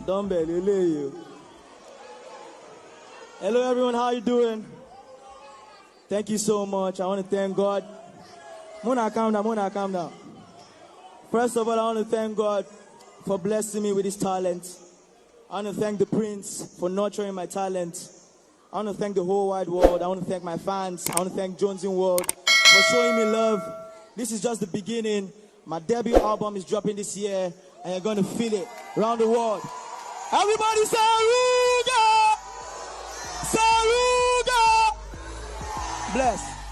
Dumbbell, you. Hello everyone, how you doing? Thank you so much. I want to thank God. Mona, calm down. First of all, I want to thank God for blessing me with his talent. I want to thank the Prince for nurturing my talent. I want to thank the whole wide world. I want to thank my fans. I want to thank Jonesing World for showing me love. This is just the beginning. My debut album is dropping this year, and you're going to feel it around the world. Everybody say Aruga! Say Aruga! Bless.